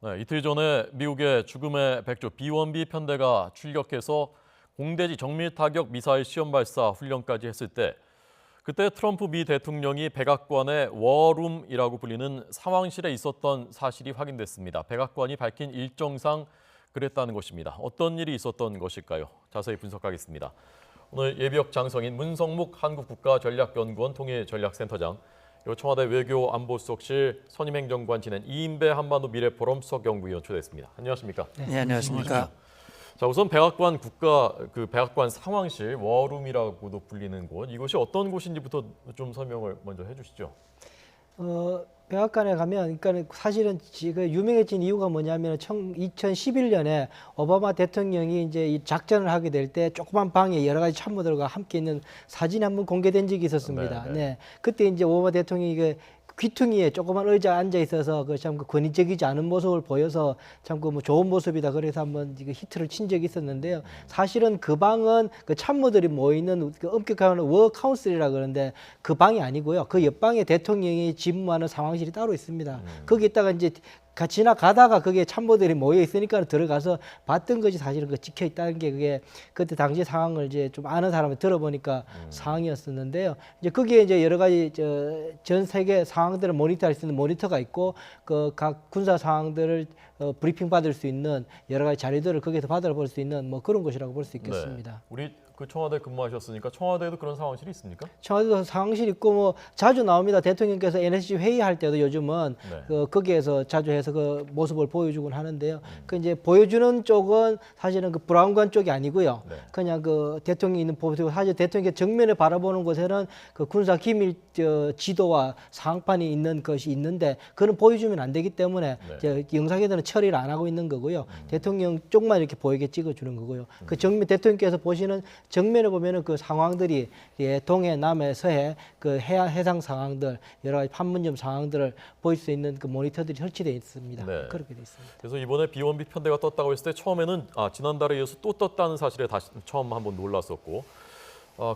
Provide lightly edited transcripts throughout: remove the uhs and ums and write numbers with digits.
네, 이틀 전에 미국의 죽음의 백조 B-1B 편대가 출격해서 공대지 정밀 타격 미사일 시험 발사 훈련까지 했을 때 그때 트럼프 미 대통령이 백악관의 워룸이라고 불리는 상황실에 있었던 사실이 확인됐습니다. 백악관이 밝힌 일정상 그랬다는 것입니다. 어떤 일이 있었던 것일까요? 자세히 분석하겠습니다. 오늘 예비역 장성인 문성묵 한국국가전략연구원 통일전략센터장, 그리고 청와대 외교안보수석실 선임행정관 지낸 이인배 한반도 미래포럼 수석연구위원 초대했습니다. 안녕하십니까? 네, 안녕하십니까? 자, 우선 백악관 상황실 워룸이라고도 불리는 곳, 이곳이 어떤 곳인지부터 좀 설명을 먼저 해주시죠. 백악관에 가면, 그러니까 사실은 지금 유명해진 이유가 뭐냐면 2011년에 오바마 대통령이 이제 이 작전을 하게 될 때 조그만 방에 여러 가지 참모들과 함께 있는 사진이 한번 공개된 적이 있었습니다. 네. 그때 이제 오바마 대통령이 귀퉁이에 조그만 의자에 앉아 있어서 참 권위적이지 않은 모습을 보여서 참 뭐 좋은 모습이다. 그래서 한번 히트를 친 적이 있었는데요. 사실은 그 방은 그 참모들이 모이는 엄격한 워 카운슬이라 그러는데 그 방이 아니고요. 그 옆방에 대통령이 집무하는 상황실이 따로 있습니다. 거기에다가 이제 지나가다가 그게 참모들이 모여 있으니까 들어가서 봤던 것이 사실은 찍혀 있다는 게 그게 그때 당시 상황을 이제 좀 아는 사람이 들어보니까 상황이었었는데요. 이제 거기에 이제 여러 가지 전 세계 상황들을 모니터할 수 있는 모니터가 있고 그 각 군사 상황들을 브리핑 받을 수 있는 여러 가지 자료들을 거기서 받아볼 수 있는 뭐 그런 곳이라고 볼 수 있겠습니다. 네. 우리 그 청와대 근무하셨으니까 청와대에도 그런 상황실이 있습니까? 청와대도 상황실 있고 뭐 자주 나옵니다. 대통령께서 NSC 회의할 때도 요즘은 거기에서 자주 해서 그 모습을 보여주곤 하는데요. 그 이제 보여주는 쪽은 사실은 그 브라운관 쪽이 아니고요. 그냥 그 대통령이 있는 보고 사실 대통령이 정면에 바라보는 곳에는 그 군사 기밀 지도와 상황판이 있는 것이 있는데 그는 보여주면 안 되기 때문에 영상에서는 처리를 안 하고 있는 거고요. 대통령 쪽만 이렇게 보이게 찍어주는 거고요. 그 정면 대통령께서 보시는 정면에 보면은 그 상황들이 동해, 남해, 서해 그 해상 상황들 여러 가지 판문점 상황들을 볼 수 있는 그 모니터들이 설치되어 있습니다. 네. 그렇게 되어 있습니다. 그래서 이번에 B-1B 편대가 떴다고 했을 때 처음에는 지난달에 이어서 또 떴다는 사실에 다시 처음 한번 놀랐었고,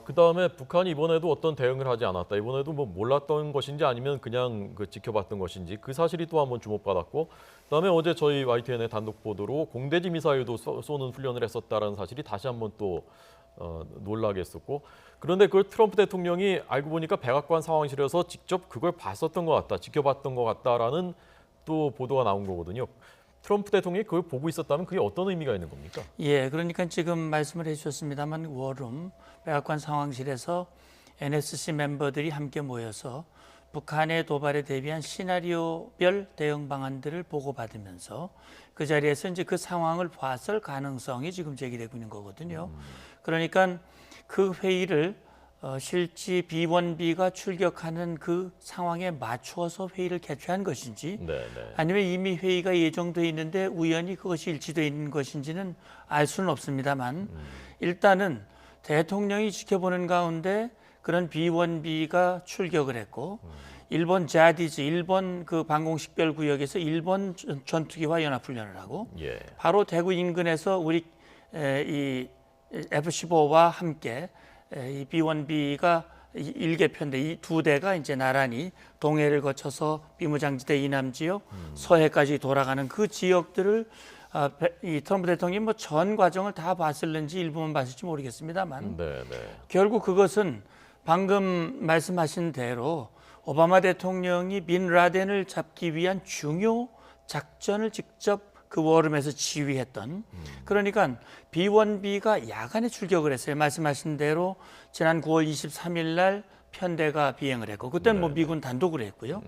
그 다음에 북한이 이번에도 어떤 대응을 하지 않았다. 이번에도 뭐 몰랐던 것인지 아니면 그냥 지켜봤던 것인지 그 사실이 또 한번 주목받았고, 그다음에 어제 저희 YTN의 단독 보도로 공대지 미사일도 쏘는 훈련을 했었다라는 사실이 다시 한번 또 놀라게 했었고, 그런데 그걸 트럼프 대통령이 알고 보니까 백악관 상황실에서 직접 그걸 봤었던 것 같다, 지켜봤던 것 같다라는 또 보도가 나온 거거든요. 트럼프 대통령이 그걸 보고 있었다면 그게 어떤 의미가 있는 겁니까? 예, 그러니까 지금 말씀을 해주셨습니다만 워룸 백악관 상황실에서 NSC 멤버들이 함께 모여서 북한의 도발에 대비한 시나리오별 대응 방안들을 보고받으면서 그 자리에서 이제 그 상황을 봤을 가능성이 지금 제기되고 있는 거거든요. 그러니까 그 회의를 실제 B-1B가 출격하는 그 상황에 맞추어서 회의를 개최한 것인지 아니면 이미 회의가 예정돼 있는데 우연히 그것이 일치되어 있는 것인지는 알 수는 없습니다만 일단은 대통령이 지켜보는 가운데 그런 B-1B가 출격을 했고 일본 자디즈, 일본 그 방공식별 구역에서 일본 전투기와 연합훈련을 하고 바로 대구 인근에서 우리 이 F-15와 함께 이 B-1B가 일개 편대 이 두 대가 이제 나란히 동해를 거쳐서 비무장지대 이남 지역, 서해까지 돌아가는 그 지역들을 이 트럼프 대통령이 뭐 전 과정을 다 봤을는지 일부만 봤을지 모르겠습니다만 결국 그것은 방금 말씀하신 대로 오바마 대통령이 빈 라덴을 잡기 위한 중요 작전을 직접 그 워룸에서 지휘했던 그러니까 B-1B가 야간에 출격을 했어요. 말씀하신 대로 지난 9월 23일 날 편대가 비행을 했고 그때는 뭐 미군 단독으로 했고요.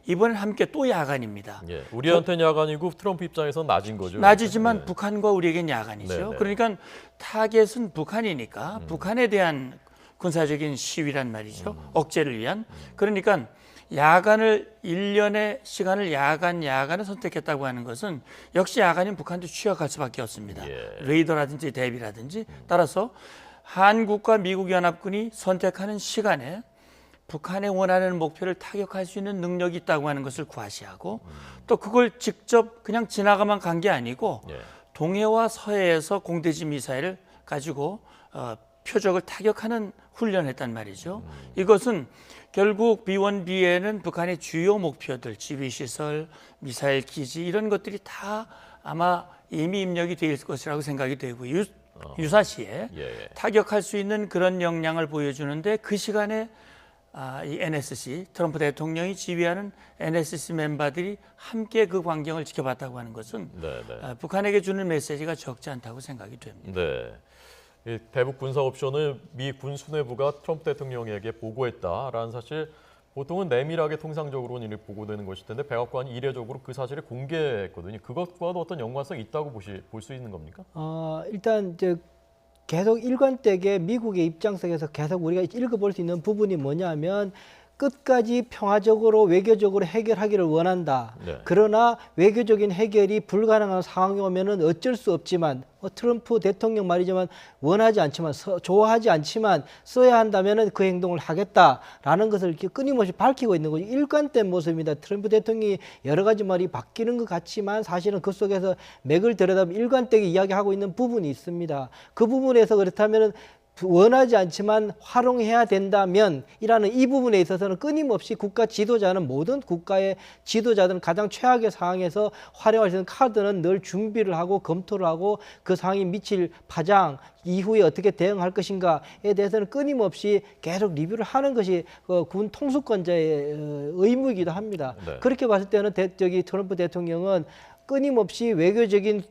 이번엔 함께 또 야간입니다. 우리한테는 야간이고 트럼프 입장에서는 낮인 거죠. 낮이지만 북한과 우리에겐 야간이죠. 그러니까 타겟은 북한이니까 북한에 대한 군사적인 시위란 말이죠. 억제를 위한. 그러니까 야간을 1년의 시간을 야간을 선택했다고 하는 것은 역시 야간인 북한도 취약할 수밖에 없습니다. 레이더라든지 대비라든지 따라서 한국과 미국 연합군이 선택하는 시간에 북한의 원하는 목표를 타격할 수 있는 능력이 있다고 하는 것을 과시하고 또 그걸 직접 그냥 지나가만 간 게 아니고 동해와 서해에서 공대지 미사일을 가지고 표적을 타격하는 훈련을 했단 말이죠. 이것은 결국 B1B에는 북한의 주요 목표들, 지휘시설, 미사일 기지 이런 것들이 다 아마 이미 입력이 될 것이라고 생각이 되고 유사시에 예. 타격할 수 있는 그런 역량을 보여주는데 그 시간에 이 NSC, 트럼프 대통령이 지휘하는 NSC 멤버들이 함께 그 광경을 지켜봤다고 하는 것은 북한에게 주는 메시지가 적지 않다고 생각이 됩니다. 네. 이 대북 군사 옵션을 미 군 수뇌부가 트럼프 대통령에게 보고했다라는 사실 보통은 내밀하게 통상적으로는 이렇게 보고되는 것일 텐데 백악관이 이례적으로 그 사실을 공개했거든요. 그것과도 어떤 연관성이 있다고 볼 수 있는 겁니까? 일단 이제 계속 일관되게 미국의 입장 속에서 계속 우리가 읽어볼 수 있는 부분이 뭐냐면 끝까지 평화적으로 외교적으로 해결하기를 원한다. 네. 그러나 외교적인 해결이 불가능한 상황이 오면은 어쩔 수 없지만 트럼프 대통령 말이지만 원하지 않지만 좋아하지 않지만 써야 한다면은 그 행동을 하겠다라는 것을 이렇게 끊임없이 밝히고 있는 거죠. 일관된 모습입니다. 트럼프 대통령이 여러 가지 말이 바뀌는 것 같지만 사실은 그 속에서 맥을 들여다보면 일관되게 이야기하고 있는 부분이 있습니다. 그 부분에서 그렇다면은 원하지 않지만 활용해야 된다면 이라는 이 부분에 있어서는 끊임없이 국가 지도자는 모든 국가의 지도자들은 가장 최악의 상황에서 활용할 수 있는 카드는 늘 준비를 하고 검토를 하고 그 상황이 미칠 파장 이후에 어떻게 대응할 것인가에 대해서는 끊임없이 계속 리뷰를 하는 것이 군 통수권자의 의무이기도 합니다. 네. 그렇게 봤을 때는 트럼프 대통령은 끊임없이 외교적인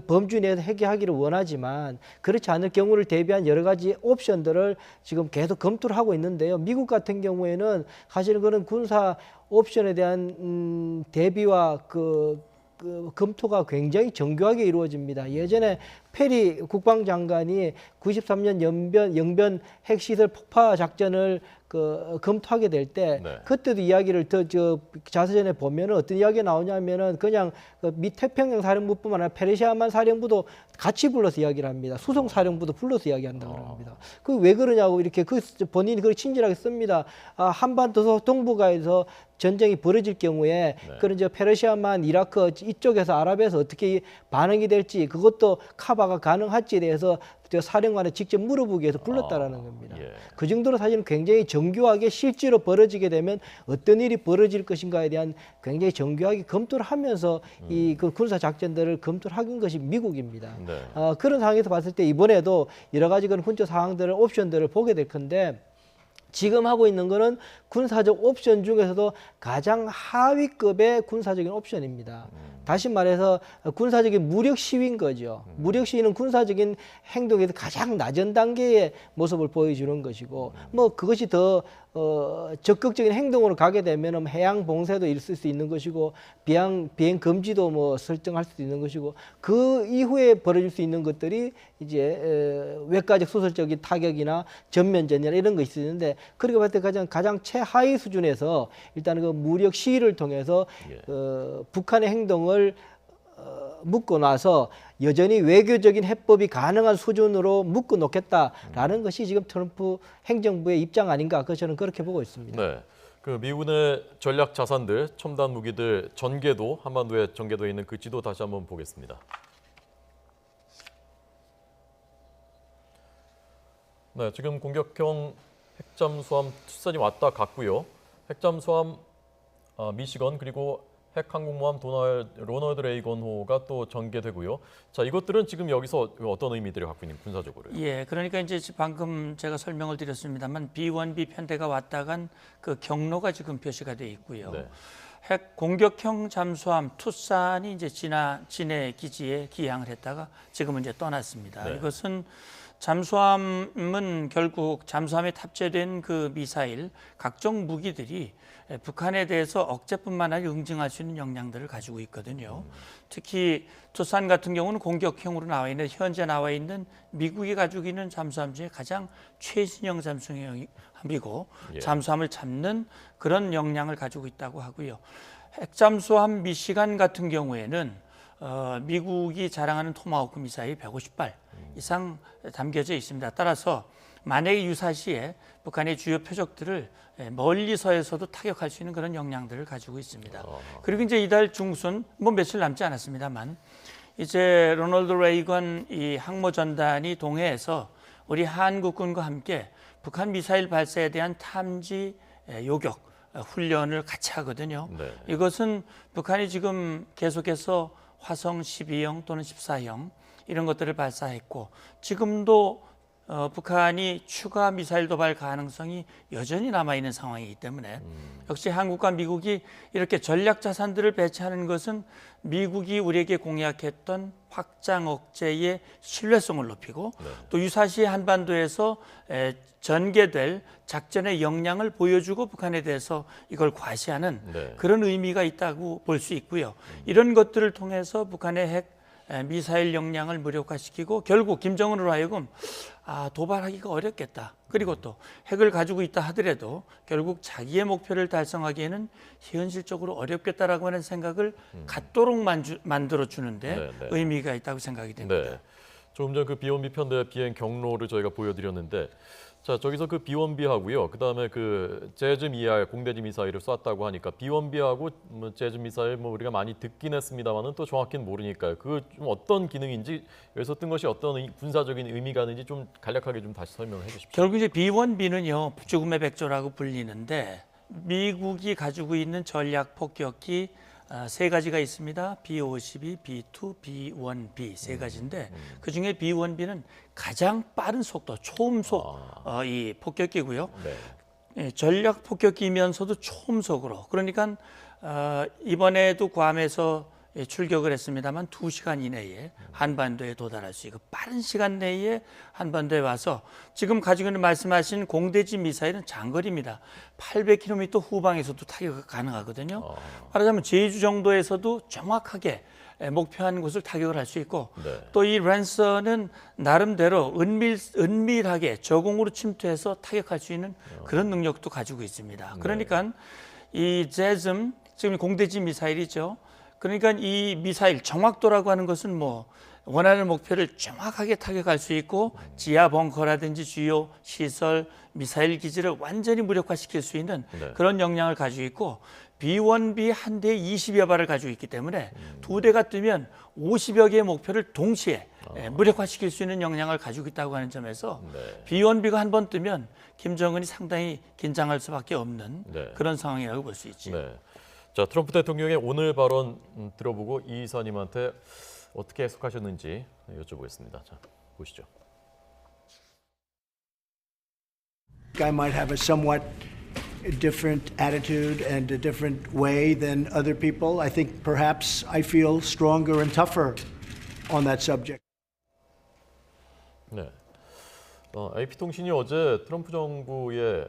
범주 내에서 해결하기를 원하지만 그렇지 않을 경우를 대비한 여러 가지 옵션들을 지금 계속 검토를 하고 있는데요. 미국 같은 경우에는 사실은 그런 군사 옵션에 대한 대비와 그 검토가 굉장히 정교하게 이루어집니다. 예전에 페리 국방장관이 93년 영변 핵시설 폭파 작전을 검토하게 될 때 그때도 이야기를 자세전에 보면은 어떤 이야기가 나오냐면은 그냥 미 태평양 사령부뿐만 아니라 페르시아만 사령부도 같이 불러서 이야기를 합니다. 수송 사령부도 불러서 이야기한다고 합니다. 그 왜 그러냐고 이렇게 본인이 그걸 친절하게 씁니다. 한반도 동북아에서 전쟁이 벌어질 경우에 그런 페르시아만 이라크 이쪽에서 아랍에서 어떻게 반응이 될지 그것도 커버가 가능할지에 대해서 사령관에 직접 물어보기 위해서 불렀다라는 겁니다. 그 정도로 사실은 굉장히 정교하게 실제로 벌어지게 되면 어떤 일이 벌어질 것인가에 대한 굉장히 정교하게 검토를 하면서 그 군사 작전들을 검토를 하는 것이 미국입니다. 그런 상황에서 봤을 때 이번에도 여러 가지 그런 군사 상황들을 옵션들을 보게 될 건데 지금 하고 있는 거는 군사적 옵션 중에서도 가장 하위급의 군사적인 옵션입니다. 다시 말해서 군사적인 무력 시위인 거죠. 무력 시위는 군사적인 행동에서 가장 낮은 단계의 모습을 보여주는 것이고 뭐 그것이 더 적극적인 행동으로 가게 되면 해양 봉쇄도 있을 수 있는 것이고 비행 금지도 뭐 설정할 수도 있는 것이고 그 이후에 벌어질 수 있는 것들이 이제 외과적 수설적인 타격이나 전면전이나 이런 것이 있는데 그렇게 봤을 때 가장 최하위 수준에서 일단 그 무력 시위를 통해서 북한의 행동을 묶고 나서 여전히 외교적인 해법이 가능한 수준으로 묶어 놓겠다라는 것이 지금 트럼프 행정부의 입장 아닌가 저는 그렇게 보고 있습니다. 네. 그 미군의 전략 자산들, 첨단 무기들 전개도 한반도에 전개되어 있는 그 지도 다시 한번 보겠습니다. 네, 지금 공격형 핵잠수함 투사이 왔다 갔고요. 핵잠수함 미시건 그리고 핵항공모함 로널드 레이건호가 또 전개되고요. 자, 이것들은 지금 여기서 어떤 의미들을 갖고 있는 군사적으로요? 예, 그러니까 이제 방금 제가 설명을 드렸습니다만 B1B 편대가 왔다 간 그 경로가 지금 표시가 돼 있고요. 핵 공격형 잠수함 투싼이 이제 진해 기지에 기항을 했다가 지금은 이제 떠났습니다. 이것은 잠수함은 결국 잠수함에 탑재된 그 미사일 각종 무기들이 북한에 대해서 억제뿐만 아니라 응징할 수 있는 역량들을 가지고 있거든요. 특히 투싼 같은 경우는 공격형으로 현재 나와 있는 미국이 가지고 있는 잠수함 중에 가장 최신형 잠수함이고 잠수함을 잡는 그런 역량을 가지고 있다고 하고요. 핵잠수함 미시간 같은 경우에는 미국이 자랑하는 토마호크 미사일 150발 이상 담겨져 있습니다. 따라서 만약에 유사시에 북한의 주요 표적들을 멀리서에서도 타격할 수 있는 그런 역량들을 가지고 있습니다. 그리고 이제 이달 중순 뭐 며칠 남지 않았습니다만 이제 로널드 레이건 이 항모 전단이 동해에서 우리 한국군과 함께 북한 미사일 발사에 대한 탐지 요격 훈련을 같이 하거든요. 네. 이것은 북한이 지금 계속해서 화성 12형 또는 14형 이런 것들을 발사했고 지금도 북한이 추가 미사일 도발 가능성이 여전히 남아있는 상황이기 때문에 역시 한국과 미국이 이렇게 전략 자산들을 배치하는 것은 미국이 우리에게 공약했던 확장 억제의 신뢰성을 높이고 또 유사시 한반도에서 전개될 작전의 역량을 보여주고 북한에 대해서 이걸 과시하는 그런 의미가 있다고 볼 수 있고요. 이런 것들을 통해서 북한의 핵 미사일 역량을 무력화시키고 결국 김정은으로 하여금 도발하기가 어렵겠다. 그리고 또 핵을 가지고 있다 하더라도 결국 자기의 목표를 달성하기에는 현실적으로 어렵겠다라고 하는 생각을 갖도록 만들어 주는데 의미가 있다고 생각이 됩니다. 네. 조금 전 그 B1B 편대 비행 경로를 저희가 보여드렸는데, 자 저기서 그 B1B하고요. 그 다음에 그 재즈 미사일, 공대지 미사일을 쐈다고 하니까 B1B하고 뭐 재즈 미사일 뭐 우리가 많이 듣긴 했습니다만은 또 정확히는 모르니까요. 그 좀 어떤 기능인지 여기서 뜬 것이 어떤 군사적인 의미가 있는지 좀 간략하게 좀 다시 설명을 해주십시오. 결국 이제 B1B는요 죽음의 백조라고 불리는데 미국이 가지고 있는 전략 폭격기 세 가지가 있습니다. B-52, B-2, B-1B 세 가지인데 그 중에 B-1B는 가장 빠른 속도, 초음속 이 폭격기고요. 네. 전략 폭격기면서도 초음속으로. 그러니까 이번에도 괌에서 출격을 했습니다만 2시간 이내에 한반도에 도달할 수 있고 빠른 시간 내에 한반도에 와서 지금 가지고 있는 말씀하신 공대지 미사일은 장거리입니다. 800km 후방에서도 타격이 가능하거든요. 말하자면 제주 정도에서도 정확하게 목표한 곳을 타격을 할 수 있고 또 이 랜서는 나름대로 은밀하게 저공으로 침투해서 타격할 수 있는 그런 능력도 가지고 있습니다. 그러니까 이 재즘 지금 공대지 미사일이죠. 그러니까 이 미사일 정확도라고 하는 것은 뭐 원하는 목표를 정확하게 타격할 수 있고 지하 벙커라든지 주요 시설, 미사일 기지를 완전히 무력화시킬 수 있는 그런 역량을 가지고 있고 B1B 한 대에 20여 발을 가지고 있기 때문에 두 대가 뜨면 50여 개의 목표를 동시에 무력화시킬 수 있는 역량을 가지고 있다고 하는 점에서 B1B가 한 번 뜨면 김정은이 상당히 긴장할 수밖에 없는 그런 상황이라고 볼 수 있죠. 네. 자, 트럼프 대통령의 오늘 발언 들어보고 이 이사님한테 어떻게 해석하셨는지 여쭤보겠습니다. 자, 보시죠. I might have a somewhat different attitude and a different way than other people. I think perhaps I feel stronger and tougher on that subject. 네. AP통신이 어제 트럼프 정부의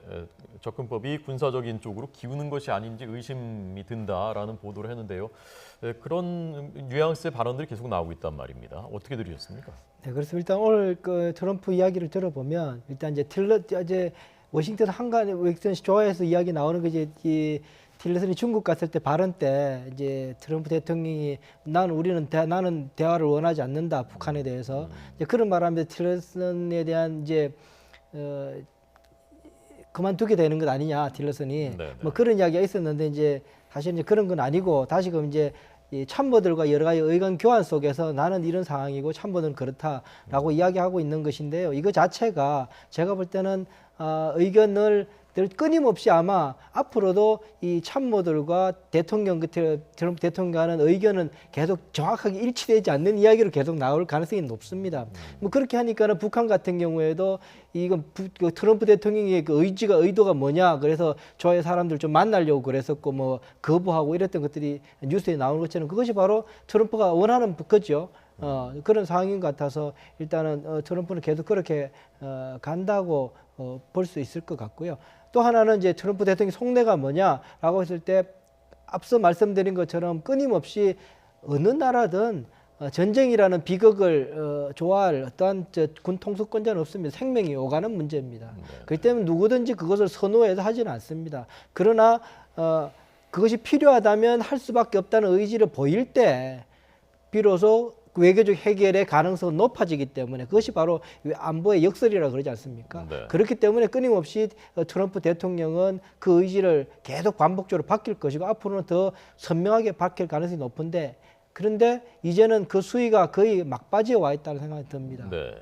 접근법이 군사적인 쪽으로 기우는 것이 아닌지 의심이 든다라는 보도를 했는데요. 그런 뉘앙스의 발언들이 계속 나오고 있단 말입니다. 어떻게 들으셨습니까? 네, 그래서 일단 오늘 그 트럼프 이야기를 들어보면 일단 이제 워싱턴 한간 웨스턴 조화에서 이야기 나오는 게 이제 이 틸러슨이 중국 갔을 때 발언 때 이제 트럼프 대통령이 나는 대화를 원하지 않는다 북한에 대해서 이제 그런 말하면서 틸러슨에 대한 이제 그만두게 되는 것 아니냐 틸러슨이 뭐 그런 이야기가 있었는데 이제 사실 이제 그런 건 아니고 다시금 이제 이 참모들과 여러 가지 의견 교환 속에서 나는 이런 상황이고 참모들은 그렇다라고 이야기하고 있는 것인데요. 이거 자체가 제가 볼 때는 의견을 끊임없이 아마 앞으로도 이 참모들과 트럼프 대통령과는 의견은 계속 정확하게 일치되지 않는 이야기로 계속 나올 가능성이 높습니다. 뭐 그렇게 하니까는 북한 같은 경우에도 이건 트럼프 대통령의 그 의도가 뭐냐 그래서 저의 사람들 좀 만나려고 그랬었고 뭐 거부하고 이랬던 것들이 뉴스에 나오는 것처럼 그것이 바로 트럼프가 원하는 거죠. 그런 상황인 것 같아서 일단은 트럼프는 계속 그렇게 간다고 볼 수 있을 것 같고요. 또 하나는 이제 트럼프 대통령 속내가 뭐냐라고 했을 때 앞서 말씀드린 것처럼 끊임없이 어느 나라든 전쟁이라는 비극을 좋아할 어떠한 군 통수권자는 없습니다. 생명이 오가는 문제입니다. 그렇기 때문에 누구든지 그것을 선호해서 하지는 않습니다. 그러나 그것이 필요하다면 할 수밖에 없다는 의지를 보일 때 비로소 외교적 해결의 가능성은 높아지기 때문에 그것이 바로 안보의 역설이라고 그러지 않습니까? 그렇기 때문에 끊임없이 트럼프 대통령은 그 의지를 계속 반복적으로 바뀔 것이고 앞으로는 더 선명하게 바뀔 가능성이 높은데 그런데 이제는 그 수위가 거의 막바지에 와 있다는 생각이 듭니다. 네.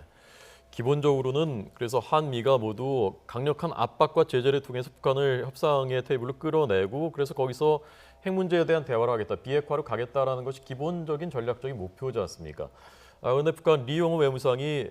기본적으로는 그래서 한미가 모두 강력한 압박과 제재를 통해서 북한을 협상의 테이블로 끌어내고 그래서 거기서 핵 문제에 대한 대화를 하겠다, 비핵화로 가겠다라는 것이 기본적인 전략적인 목표지 않습니까? 그런데 북한 리용호 외무상이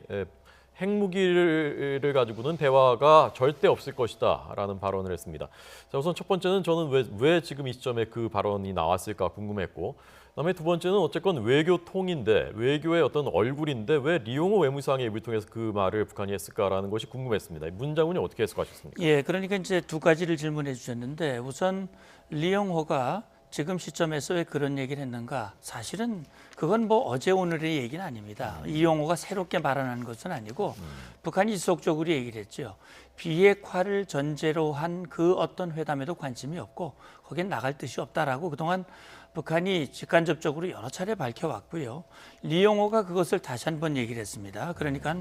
핵무기를 가지고는 대화가 절대 없을 것이다라는 발언을 했습니다. 자, 우선 첫 번째는 저는 왜 지금 이 시점에 그 발언이 나왔을까 궁금했고, 그다음에 두 번째는 어쨌건 외교통인데 외교의 어떤 얼굴인데 왜 리용호 외무상의 입을 통해서 그 말을 북한이 했을까라는 것이 궁금했습니다. 문장훈이 어떻게 해석하셨습니까? 예, 그러니까 이제 두 가지를 질문해 주셨는데 우선 리용호가 지금 시점에서 왜 그런 얘기를 했는가? 사실은 그건 뭐 어제 오늘의 얘기는 아닙니다. 이용호가 새롭게 발언한 것은 아니고 북한이 지속적으로 얘기를 했죠. 비핵화를 전제로 한 그 어떤 회담에도 관심이 없고 거기엔 나갈 뜻이 없다라고 그동안 북한이 직간접적으로 여러 차례 밝혀왔고요. 리용호가 그것을 다시 한번 얘기를 했습니다. 그러니까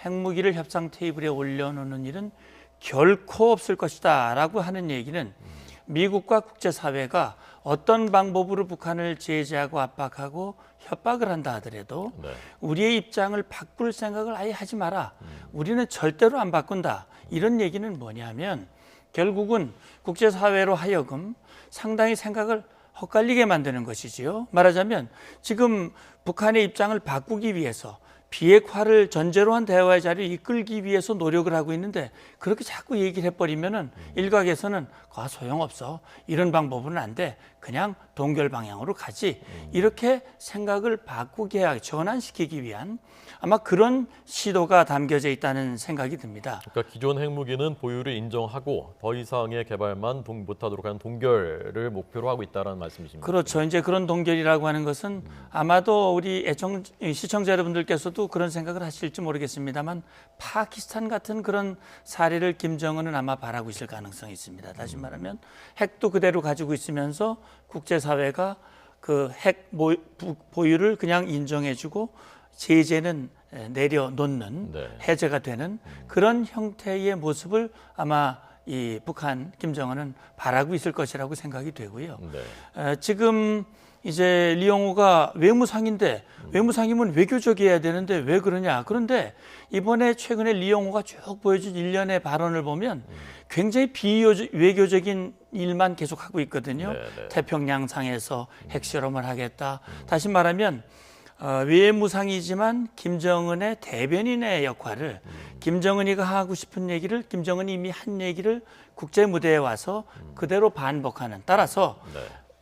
핵무기를 협상 테이블에 올려놓는 일은 결코 없을 것이다 라고 하는 얘기는 미국과 국제사회가 어떤 방법으로 북한을 제재하고 압박하고 협박을 한다 하더라도 우리의 입장을 바꿀 생각을 아예 하지 마라. 우리는 절대로 안 바꾼다. 이런 얘기는 뭐냐면 결국은 국제사회로 하여금 상당히 생각을 헛갈리게 만드는 것이지요. 말하자면 지금 북한의 입장을 바꾸기 위해서 비핵화를 전제로 한 대화의 자리를 이끌기 위해서 노력을 하고 있는데 그렇게 자꾸 얘기를 해버리면은 일각에서는 그거 소용없어. 이런 방법은 안 돼. 그냥 동결 방향으로 가지. 이렇게 생각을 바꾸게 전환시키기 위한 아마 그런 시도가 담겨져 있다는 생각이 듭니다. 그러니까 기존 핵무기는 보유를 인정하고 더 이상의 개발만 못하도록 하는 동결을 목표로 하고 있다는 말씀이십니까? 그렇죠. 이제 그런 동결이라고 하는 것은 아마도 우리 시청자 여러분들께서도 그런 생각을 하실지 모르겠습니다만 파키스탄 같은 그런 사례를 김정은은 아마 바라고 있을 가능성이 있습니다. 다시 말하면 핵도 그대로 가지고 있으면서 국제사회가 그 핵 보유를 그냥 인정해주고 제재는 내려놓는 해제가 되는 그런 형태의 모습을 아마 이 북한 김정은은 바라고 있을 것이라고 생각이 되고요. 지금 이제 리용호가 외무상인데 외무상이면 외교적이어야 되는데 왜 그러냐. 그런데 이번에 최근에 리용호가 쭉 보여준 일련의 발언을 보면 굉장히 비외교적인 일만 계속하고 있거든요. 태평양상에서 핵실험을 하겠다. 다시 말하면 외무상이지만 김정은의 대변인의 역할을 김정은이가 하고 싶은 얘기를 김정은이 이미 한 얘기를 국제 무대에 와서 그대로 반복하는 따라서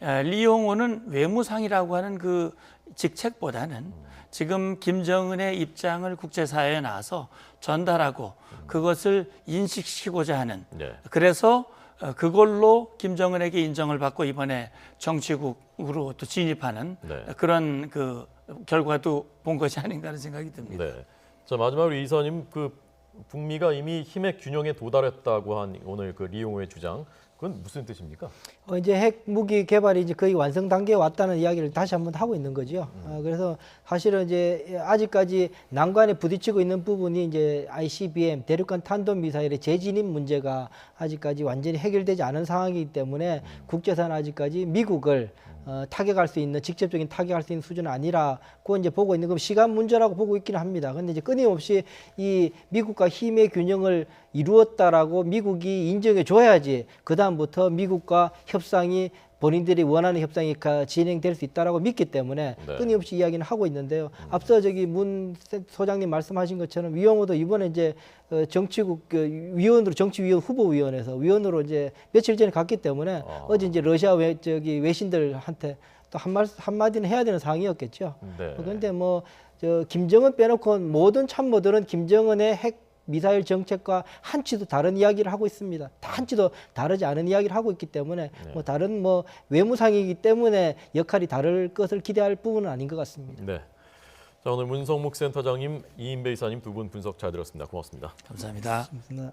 리용호는 외무상이라고 하는 그 직책보다는 지금 김정은의 입장을 국제사회에 나와서 전달하고 그것을 인식시키고자 하는 그래서 그걸로 김정은에게 인정을 받고 이번에 정치국으로 또 진입하는 그런 그 결과도 본 것이 아닌가 하는 생각이 듭니다. 자, 마지막으로 이사님, 그 북미가 이미 힘의 균형에 도달했다고 한 오늘 그 리용호의 주장, 그건 무슨 뜻입니까? 이제 핵 무기 개발이 이제 거의 완성 단계에 왔다는 이야기를 다시 한번 하고 있는 거죠. 그래서 사실은 이제 아직까지 난관에 부딪히고 있는 부분이 이제 ICBM 대륙간 탄도 미사일의 재진입 문제가 아직까지 완전히 해결되지 않은 상황이기 때문에 국제사는 아직까지 미국을 타격할 수 있는 직접적인 타격할 수 있는 수준은 아니라고 이제 보고 있는 건 시간 문제라고 보고 있기는 합니다. 근데 이제 끊임없이 이 미국과 힘의 균형을 이루었다라고 미국이 인정해 줘야지 그 다음부터 미국과 협상이 본인들이 원하는 협상이 진행될 수 있다라고 믿기 때문에 끊임없이 이야기는 하고 있는데요. 앞서 저기 문 소장님 말씀하신 것처럼 리용호도 이번에 이제 정치국 위원으로 정치위원 후보위원회에서 위원으로 이제 며칠 전에 갔기 때문에 어제 이제 러시아 외신들한테 또 한마디는 해야 되는 상황이었겠죠. 그런데 뭐 저 김정은 빼놓고 모든 참모들은 김정은의 핵 미사일 정책과 한치도 다른 이야기를 하고 있습니다. 한치도 다르지 않은 이야기를 하고 있기 때문에 뭐 다른 뭐 외무상이기 때문에 역할이 다를 것을 기대할 부분은 아닌 것 같습니다. 자, 오늘 문성목 센터장님, 이인배 이사님 두 분 분석 잘 들었습니다. 고맙습니다. 감사합니다. 고맙습니다.